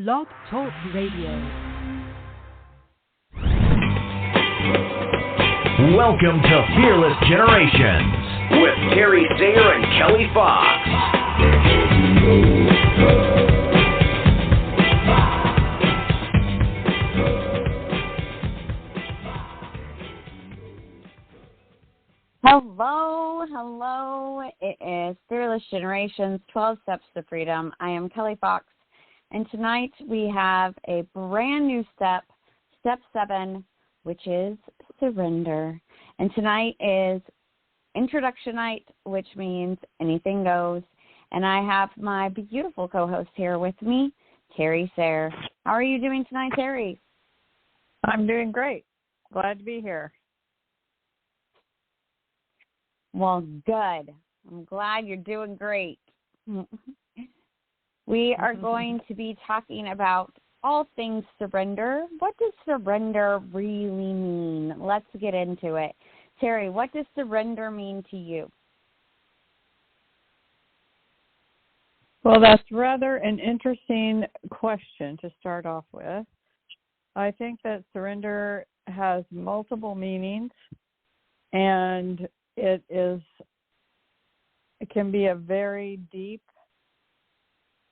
Blog Talk Radio. Welcome to Fearless Generations with Terry Sayer and Kelly Fox. Hello. It is Fearless Generations, 12 Steps to Freedom. I am Kelly Fox, and tonight we have a brand new step, Step 7, which is surrender. And tonight is introduction night, which means anything goes. And I have my beautiful co-host here with me, Terry Sayer. How are you doing tonight, Terry? I'm doing great. Glad to be here. Well, good. I'm glad you're doing great. We are going to be talking about all things surrender. What does surrender really mean? Let's get into it. Terry, what does surrender mean to you? Well, that's rather an interesting question to start off with. I think that surrender has multiple meanings, and it can be a very deep,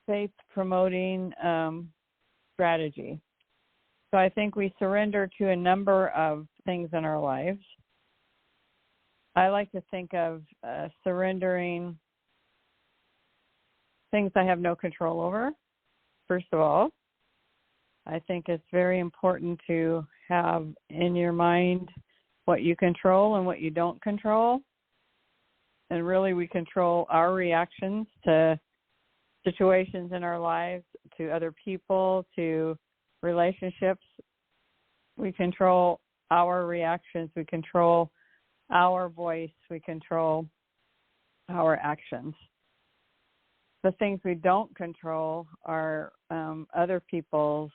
faith-promoting strategy. So I think we surrender to a number of things in our lives. I like to think of surrendering things I have no control over, first of all. I think it's very important to have in your mind what you control and what you don't control. And really we control our reactions to situations in our lives, to other people, to relationships. We control our reactions. We control our voice. We control our actions. The things we don't control are other people's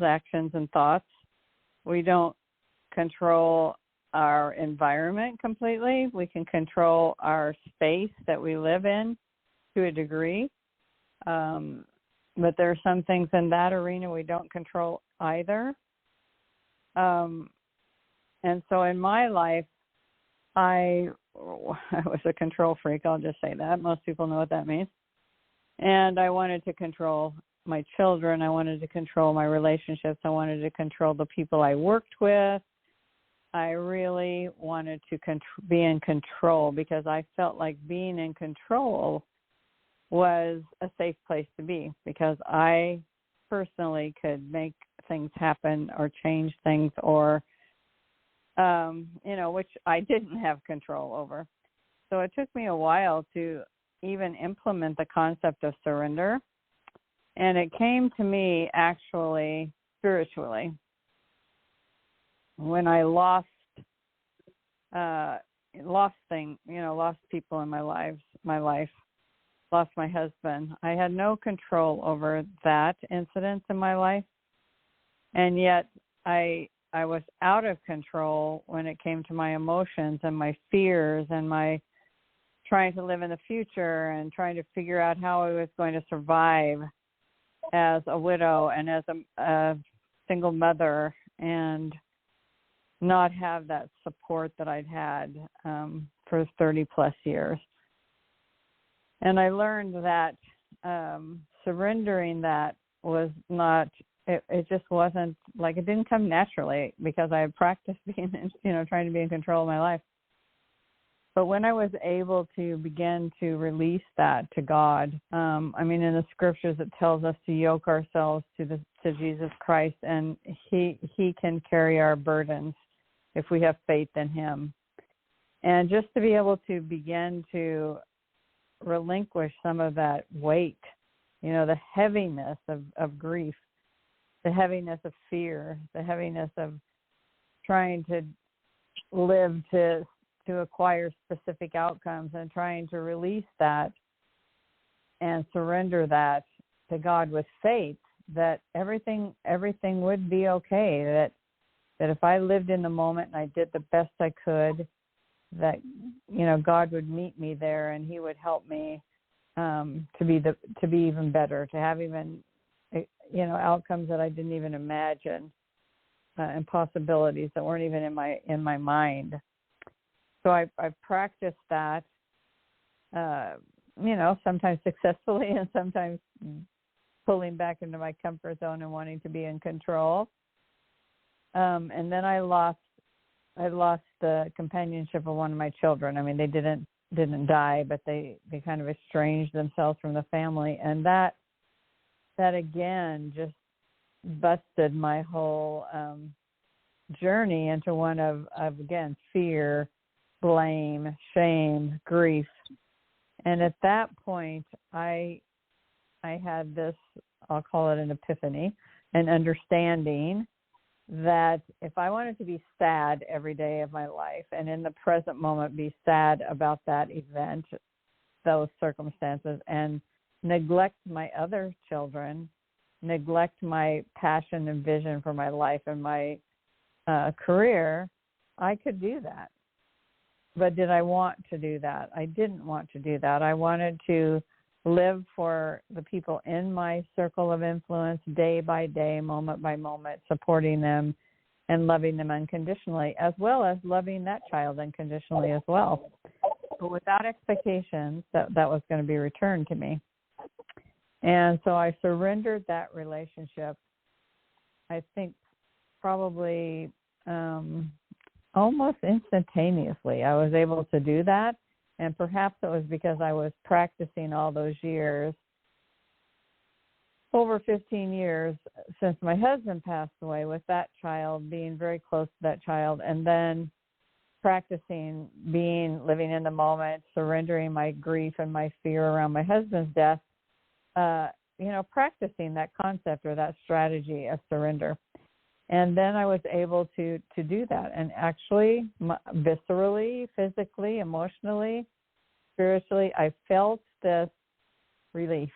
actions and thoughts. We don't control our environment completely. We can control our space that we live in to a degree. But there are some things in that arena we don't control either. And so in my life, I was a control freak. I'll just say that. Most people know what that means. And I wanted to control my children. I wanted to control my relationships. I wanted to control the people I worked with. I really wanted to be in control because I felt like being in control was a safe place to be because I personally could make things happen or change things or, which I didn't have control over. So it took me a while to even implement the concept of surrender. And it came to me actually spiritually when I lost people in my life, lost my husband. I had no control over that incident in my life. And yet I was out of control when it came to my emotions and my fears and my trying to live in the future and trying to figure out how I was going to survive as a widow and as a single mother and not have that support that I'd had for 30 plus years. And I learned that surrendering that was not, it just wasn't, like it didn't come naturally because I had practiced being, trying to be in control of my life. But when I was able to begin to release that to God, in the scriptures it tells us to yoke ourselves to Jesus Christ, and He can carry our burdens if we have faith in Him. And just to be able to begin to relinquish some of that weight, the heaviness of grief, the heaviness of fear, the heaviness of trying to live to acquire specific outcomes and trying to release that and surrender that to God with faith that everything would be okay, that if I lived in the moment and I did the best I could, that God would meet me there and He would help me to be even better, to have even outcomes that I didn't even imagine, and possibilities that weren't even in my mind. So I practiced that, sometimes successfully and sometimes pulling back into my comfort zone and wanting to be in control. And then I lost the companionship of one of my children. I mean, they didn't die, but they kind of estranged themselves from the family, and that again just busted my whole journey into one of again fear, blame, shame, grief. And at that point, I had this, I'll call it an epiphany, an understanding that if I wanted to be sad every day of my life and in the present moment be sad about that event, those circumstances, and neglect my other children, neglect my passion and vision for my life and my career, I could do that. But did I want to do that? I didn't want to do that. I wanted to live for the people in my circle of influence day by day, moment by moment, supporting them and loving them unconditionally, as well as loving that child unconditionally as well, but without expectations that was going to be returned to me. And so I surrendered that relationship, I think probably almost instantaneously. I was able to do that. And perhaps it was because I was practicing all those years, over 15 years since my husband passed away, with that child, being very close to that child, and then practicing living in the moment, surrendering my grief and my fear around my husband's death, practicing that concept or that strategy of surrender. And then I was able to do that. And actually, viscerally, physically, emotionally, spiritually, I felt this relief.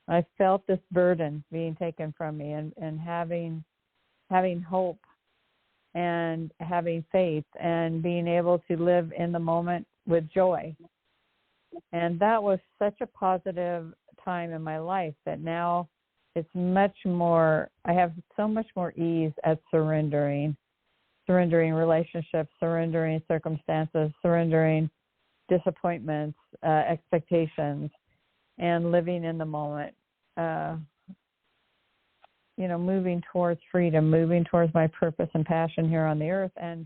I felt this burden being taken from me, and having hope and having faith and being able to live in the moment with joy. And that was such a positive time in my life that now it's much more, I have so much more ease at surrendering relationships, surrendering circumstances, surrendering disappointments, expectations, and living in the moment, moving towards freedom, moving towards my purpose and passion here on the earth. And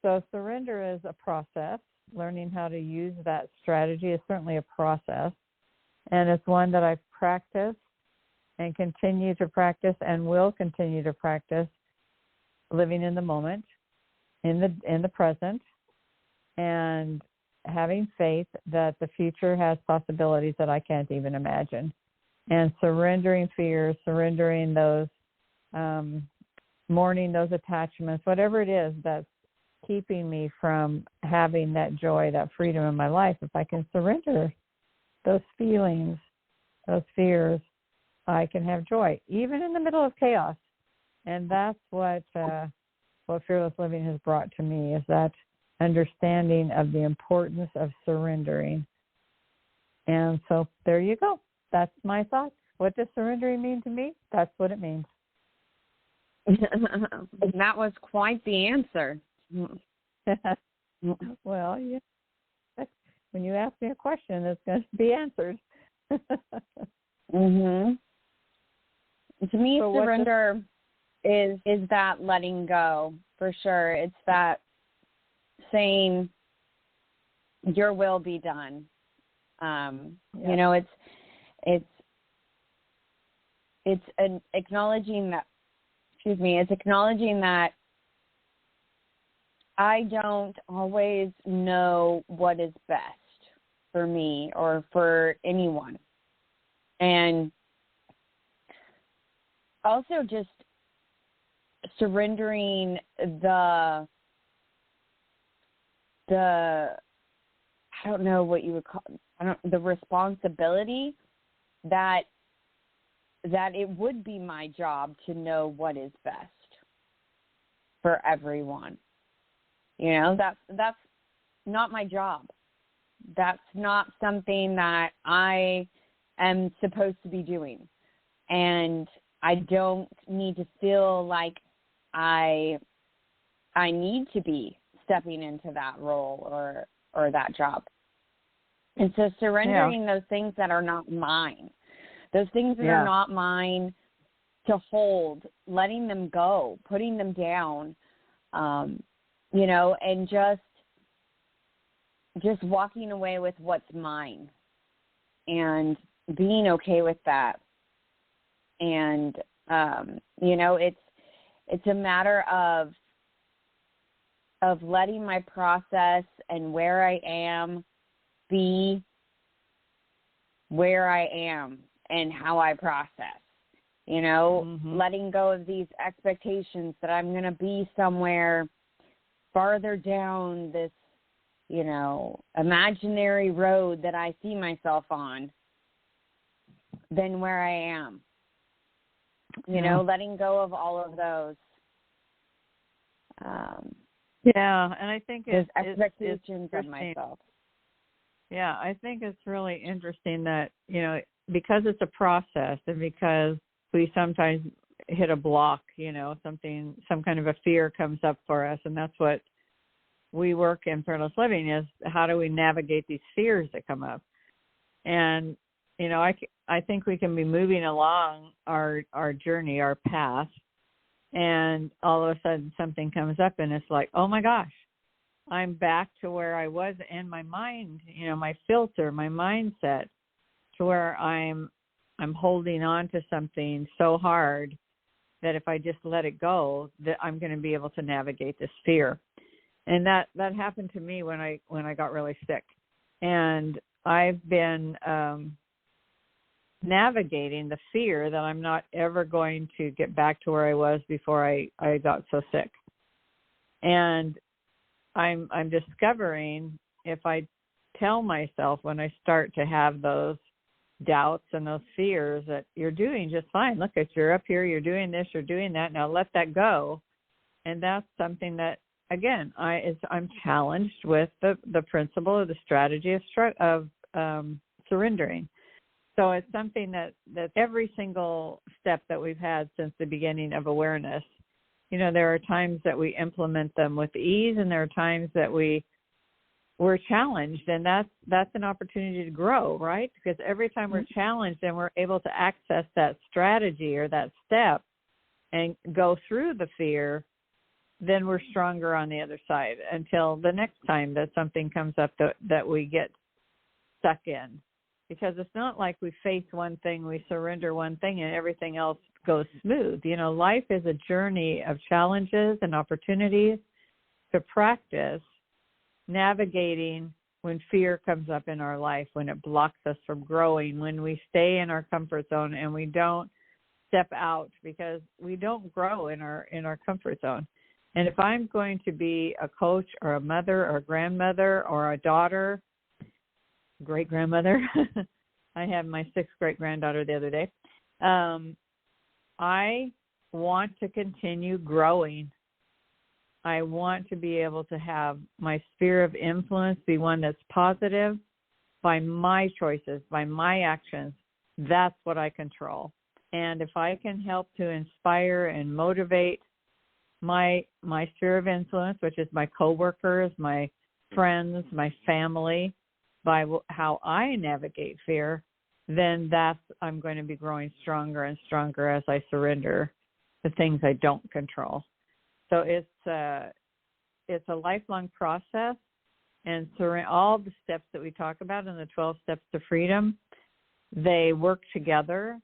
so surrender is a process. Learning how to use that strategy is certainly a process. And it's one that I've practiced and continue to practice and will continue to practice, living in the moment, in the present, and having faith that the future has possibilities that I can't even imagine, and surrendering fears, surrendering those, mourning those attachments, whatever it is that's keeping me from having that joy, that freedom in my life. If I can surrender those feelings, those fears, I can have joy, even in the middle of chaos. And that's what Fearless Living has brought to me, is that understanding of the importance of surrendering. And so there you go. That's my thoughts. What does surrendering mean to me? That's what it means. That was quite the answer. Well, yeah. When you ask me a question, it's going to be answered. Mhm. To me, so surrender is that letting go, for sure. It's that saying, "Your will be done." It's an acknowledging that. It's acknowledging that I don't always know what is best for me or for anyone. And also just surrendering the I don't know what you would call, the responsibility that it would be my job to know what is best for everyone. That's not my job. That's not something that I am supposed to be doing. And I don't need to feel like I need to be stepping into that role or that job. And so surrendering those things that are not mine, those things that are not mine to hold, letting them go, putting them down, you know, and just walking away with what's mine and being okay with that. And, you know, it's a matter of letting my process and where I am be where I am and how I process, you know, letting go of these expectations that I'm going to be somewhere farther down this, you know, imaginary road that I see myself on than where I am. You know, letting go of all of those. And I think it's expectations of myself. Yeah, I think it's really interesting that, you know, because it's a process and because we sometimes hit a block, you know, some kind of a fear comes up for us, and that's what we work in Fearless Living is how do we navigate these fears that come up. And, you know, I think we can be moving along our journey, our path, and all of a sudden something comes up and it's like, oh my gosh, I'm back to where I was in my mind, you know, my filter, my mindset, to where I'm holding on to something so hard that if I just let it go, that I'm going to be able to navigate this fear. And that happened to me when I got really sick. And I've been navigating the fear that I'm not ever going to get back to where I was before I got so sick. And I'm discovering if I tell myself when I start to have those doubts and those fears that you're doing just fine. Look, you're up here, you're doing this, you're doing that. Now let that go. And that's something that, again, I'm challenged with the principle or the strategy of surrendering. So it's something that every single step that we've had since the beginning of awareness, you know, there are times that we implement them with ease, and there are times that we're challenged, and that's an opportunity to grow, right? Because every time we're challenged and we're able to access that strategy or that step and go through the fear, then we're stronger on the other side until the next time that something comes up that we get stuck in. Because it's not like we face one thing, we surrender one thing, and everything else goes smooth. You know, life is a journey of challenges and opportunities to practice navigating when fear comes up in our life, when it blocks us from growing, when we stay in our comfort zone and we don't step out, because we don't grow in our comfort zone. And if I'm going to be a coach or a mother or a grandmother or a daughter, great-grandmother, I had my 6th great-granddaughter the other day, I want to continue growing. I want to be able to have my sphere of influence be one that's positive by my choices, by my actions. That's what I control. And if I can help to inspire and motivate my sphere of influence, which is my coworkers, my friends, my family, by how I navigate fear, then I'm going to be growing stronger and stronger as I surrender the things I don't control. So it's a lifelong process, and all the steps that we talk about in the 12 steps to freedom, they work together.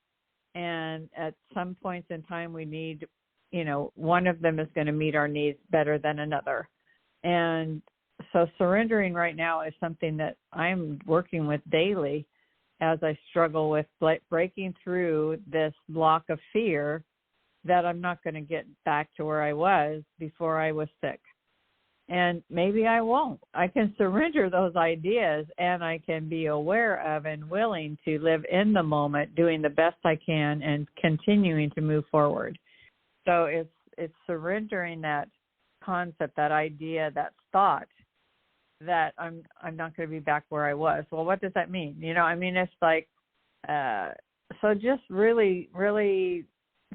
And at some points in time, we need, you know, one of them is going to meet our needs better than another. And so surrendering right now is something that I'm working with daily as I struggle with breaking through this block of fear that I'm not going to get back to where I was before I was sick. And maybe I won't. I can surrender those ideas, and I can be aware of and willing to live in the moment, doing the best I can and continuing to move forward. So it's surrendering that concept, that idea, that thought, that I'm not going to be back where I was. Well, what does that mean? I mean, it's like, so just really, really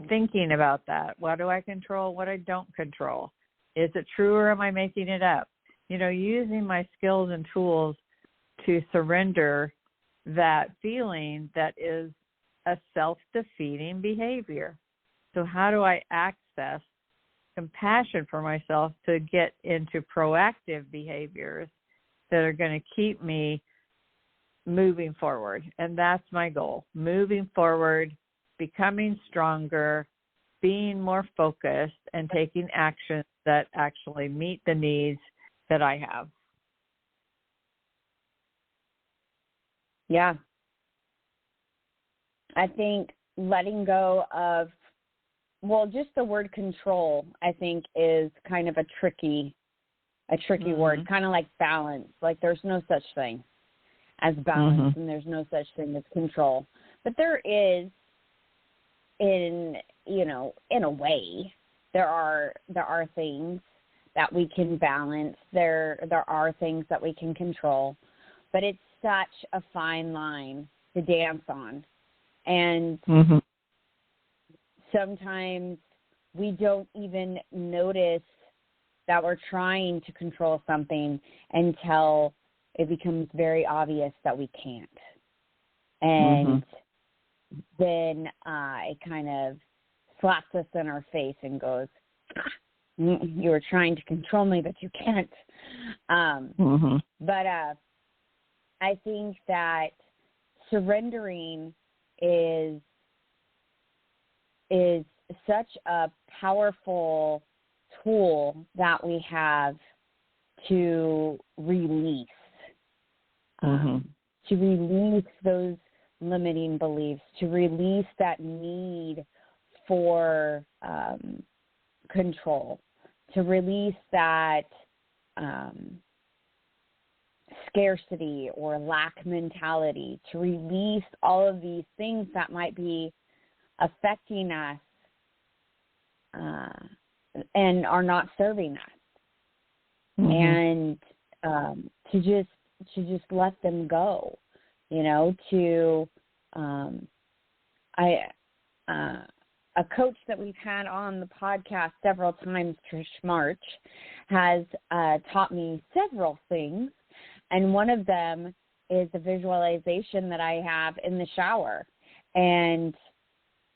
thinking about that. What do I control? What I don't control? Is it true or am I making it up? Using my skills and tools to surrender that feeling that is a self-defeating behavior. So how do I access compassion for myself to get into proactive behaviors that are going to keep me moving forward? And that's my goal, moving forward, becoming stronger, being more focused, and taking actions that actually meet the needs that I have. Yeah. I think letting go of, just the word control, I think, is kind of a tricky word, kind of like balance. Like there's no such thing as balance, and there's no such thing as control. But there is, in a way, there are things that we can balance. There are things that we can control, but it's such a fine line to dance on. And sometimes we don't even notice that we're trying to control something until it becomes very obvious that we can't. And then it kind of slaps us in our face and goes, you were trying to control me, but you can't. But I think that surrendering is such a powerful tool that we have to release, those limiting beliefs, to release that need for control, to release that scarcity or lack mentality, to release all of these things that might be affecting us and are not serving us, and to just let them go, a coach that we've had on the podcast several times, Trish March, has taught me several things, and one of them is a visualization that I have in the shower,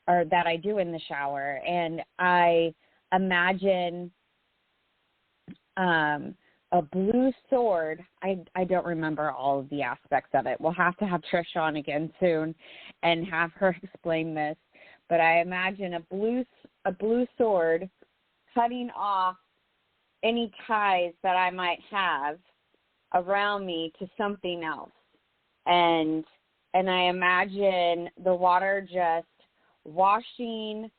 or that I do in the shower, and I imagine a blue sword. I don't remember all of the aspects of it. We'll have to have Trish on again soon and have her explain this. But I imagine a blue sword cutting off any ties that I might have around me to something else. And I imagine the water just washing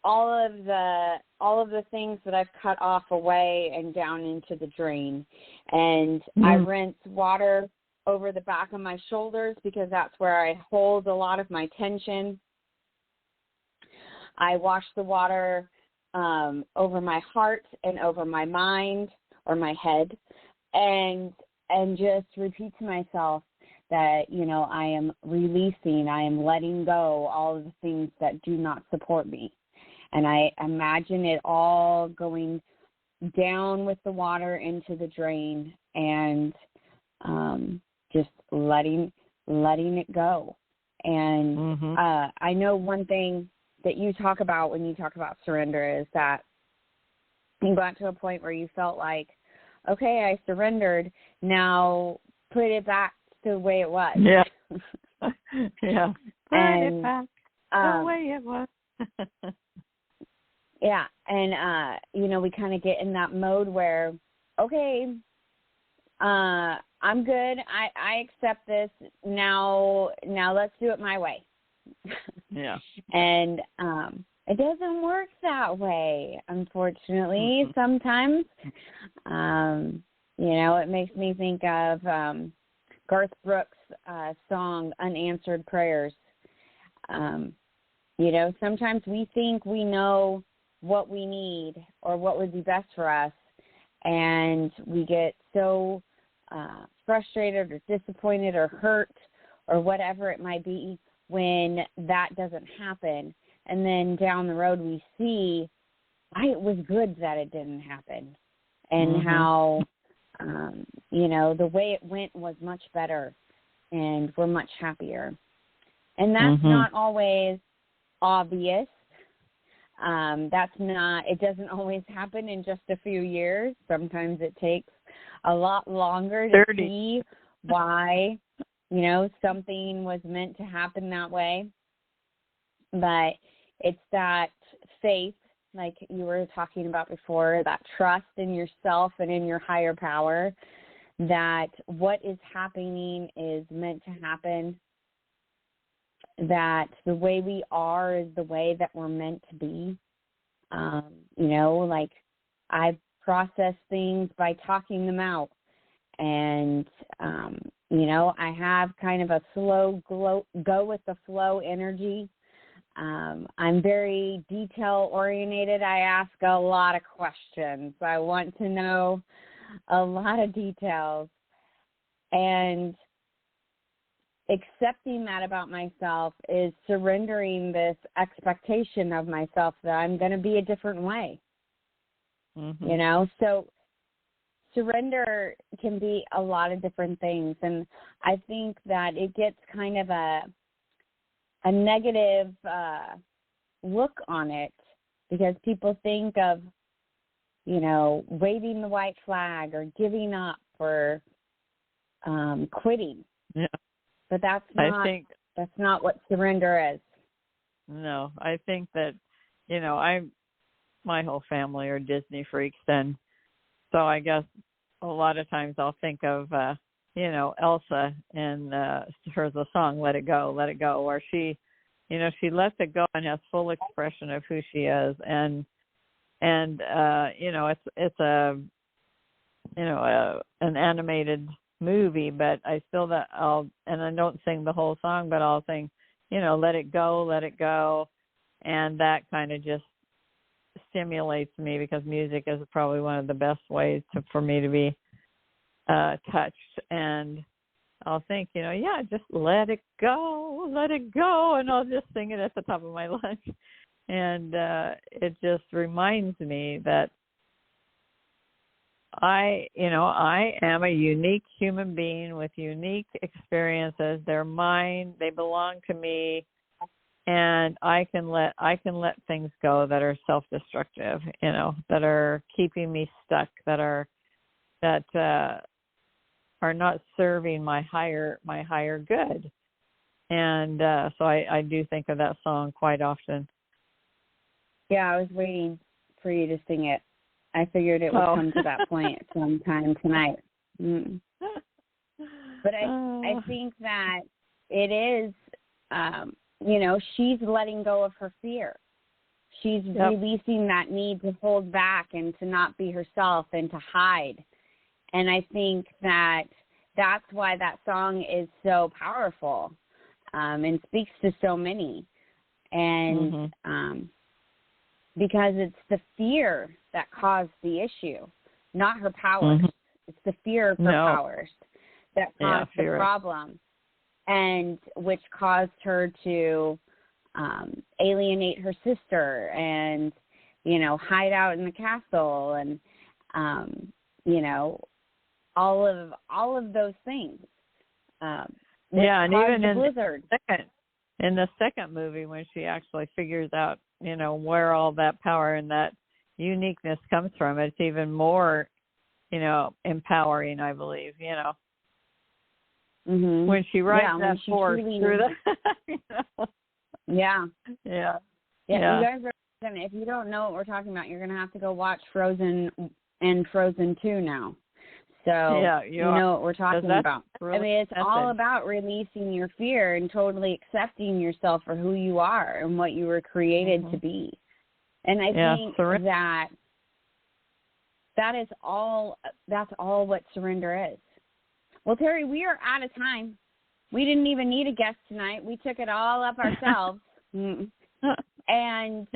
all of the things that I've cut off away and down into the drain. And I rinse water over the back of my shoulders because that's where I hold a lot of my tension. I wash the water over my heart and over my mind or my head, and just repeat to myself that, I am releasing, I am letting go all of the things that do not support me. And I imagine it all going down with the water into the drain and just letting it go. And I know one thing that you talk about when you talk about surrender is that you got to a point where you felt like, okay, I surrendered, now put it back to the way it was. Yeah. Yeah. Put it back the way it was. Yeah. And, we kind of get in that mode where, okay, I'm good. I accept this. Now let's do it my way. Yeah. And it doesn't work that way, unfortunately. Sometimes, it makes me think of Garth Brooks' song, Unanswered Prayers. Sometimes we think we know what we need or what would be best for us, and we get so frustrated or disappointed or hurt or whatever it might be when that doesn't happen. And then down the road we see why it was good that it didn't happen and how, the way it went was much better and we're much happier. And that's not always obvious. It doesn't always happen in just a few years. Sometimes it takes a lot longer to see why, something was meant to happen that way. But it's that faith, like you were talking about before, that trust in yourself and in your higher power, that what is happening is meant to happen, that the way we are is the way that we're meant to be. Like I process things by talking them out. And, I have kind of a slow go with the flow energy. I'm very detail oriented. I ask a lot of questions. I want to know a lot of details. And accepting that about myself is surrendering this expectation of myself that I'm going to be a different way. So surrender can be a lot of different things. And I think that it gets kind of a negative look on it because people think of, waving the white flag or giving up or quitting. Yeah. But that's not what surrender is. No, I think that, my whole family are Disney freaks, and so I guess a lot of times I'll think of, Elsa and the song "Let It Go, Let It Go," where she lets it go and has full expression of who she is, and it's an animated movie, but I don't sing the whole song, but I'll sing, let it go, and that kind of just stimulates me because music is probably one of the best ways for me to be touched. And I'll think, just let it go, and I'll just sing it at the top of my lungs. And it just reminds me that I am a unique human being with unique experiences. They're mine. They belong to me, and I can let things go that are self-destructive. That are keeping me stuck. That are not serving my higher good. And so I do think of that song quite often. Yeah, I was waiting for you to sing it. I figured it would come to that point sometime tonight. But I think that it is, she's letting go of her fear. She's releasing that need to hold back and to not be herself and to hide. And I think that that's why that song is so powerful and speaks to so many. And because it's the fear that caused the issue, not her powers. It's the fear of her powers that caused the problem, and which caused her to alienate her sister and, hide out in the castle and, all of those things. And even in the second movie, when she actually figures out, where all that power and that uniqueness comes from, it's even more, empowering, I believe, when she rides that horse through the, Yeah. You guys are if you don't know what we're talking about, you're going to have to go watch Frozen and Frozen 2 now. So you know what we're talking about. Really, it's all about releasing your fear and totally accepting yourself for who you are and what you were created to be. And I think that's all what surrender is. Well, Terry, we are out of time. We didn't even need a guest tonight. We took it all up ourselves. And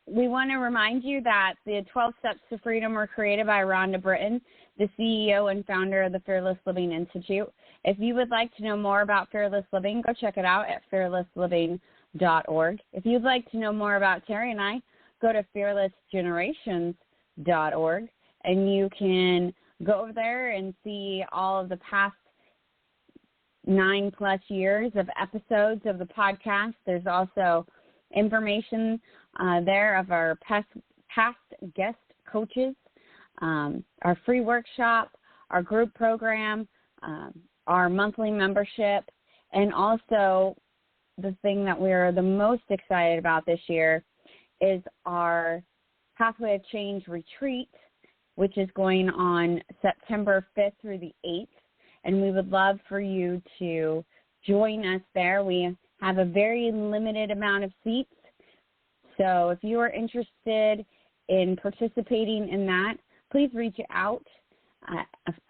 we want to remind you that the 12 Steps to Freedom were created by Rhonda Britton. the CEO and founder of the Fearless Living Institute. If you would like to know more about Fearless Living, go check it out at fearlessliving.org. If you'd like to know more about Terry and I, go to fearlessgenerations.org, and you can go over there and see all of the past 9+ years of episodes of the podcast. There's also information there of our past guest coaches, our free workshop, our group program, our monthly membership, and also the thing that we're the most excited about this year is our Pathway of Change retreat, which is going on September 5th through the 8th. And we would love for you to join us there. We have a very limited amount of seats. So if you are interested in participating in that, please reach out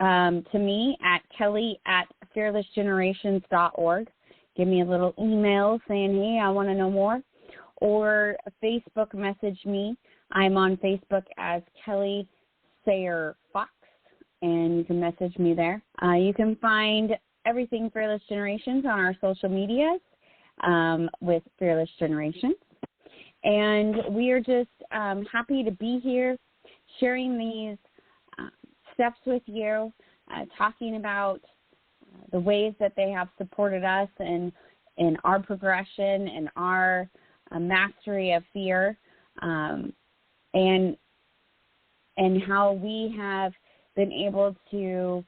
to me at kelly@fearlessgenerations.org. Give me a little email saying, hey, I want to know more. Or Facebook message me. I'm on Facebook as Kelly Sayer Fox, and you can message me there. You can find everything Fearless Generations on our social medias with Fearless Generations. And we are just happy to be here sharing these steps with you, talking about the ways that they have supported us in our progression and our mastery of fear, and how we have been able to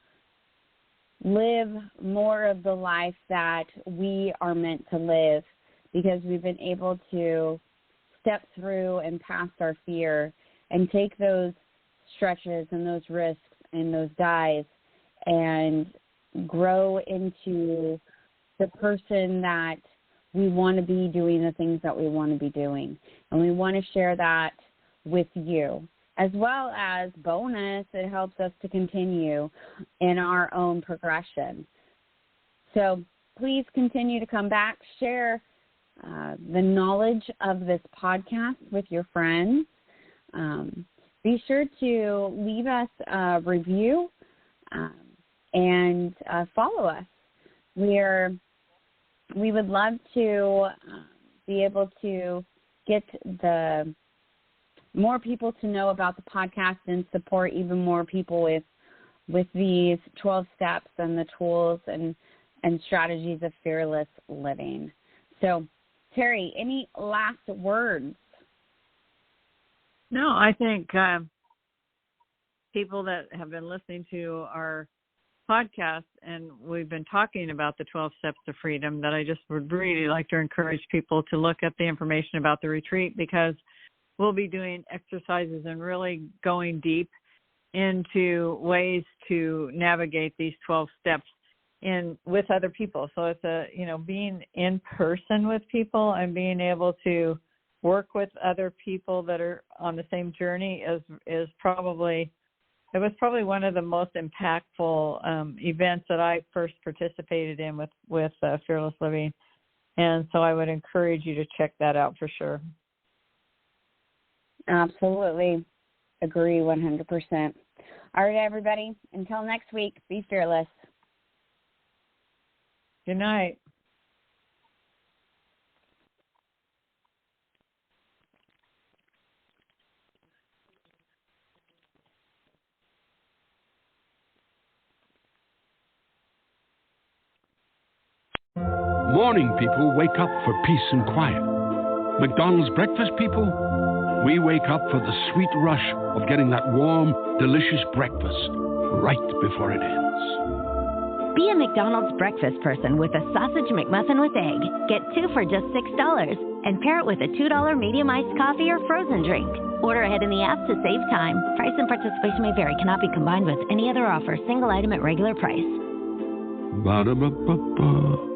live more of the life that we are meant to live, because we've been able to step through and past our fear and take those stretches and those risks and those dives and grow into the person that we want to be, doing the things that we want to be doing. And we want to share that with you. As well as bonus, it helps us to continue in our own progression. So please continue to come back, share the knowledge of this podcast with your friends. Be sure to leave us a review and follow us. We would love to be able to get the more people to know about the podcast and support even more people with these 12 steps and the tools and strategies of fearless living. So, Terry, any last words? No, I think people that have been listening to our podcast, and we've been talking about the 12 steps to freedom, that I just would really like to encourage people to look at the information about the retreat, because we'll be doing exercises and really going deep into ways to navigate these 12 steps with other people. So it's being in person with people and being able to work with other people that are on the same journey is probably one of the most impactful events that I first participated in with Fearless Living. And so I would encourage you to check that out for sure. Absolutely. Agree 100%. All right, everybody. Until next week, be fearless. Good night. Morning people wake up for peace and quiet. McDonald's breakfast people, we wake up for the sweet rush of getting that warm, delicious breakfast right before it ends. Be a McDonald's breakfast person with a sausage McMuffin with egg. Get 2 for just $6 and pair it with a $2 medium iced coffee or frozen drink. Order ahead in the app to save time. Price and participation may vary. Cannot be combined with any other offer. Single item at regular price. Ba-da-ba-ba-ba.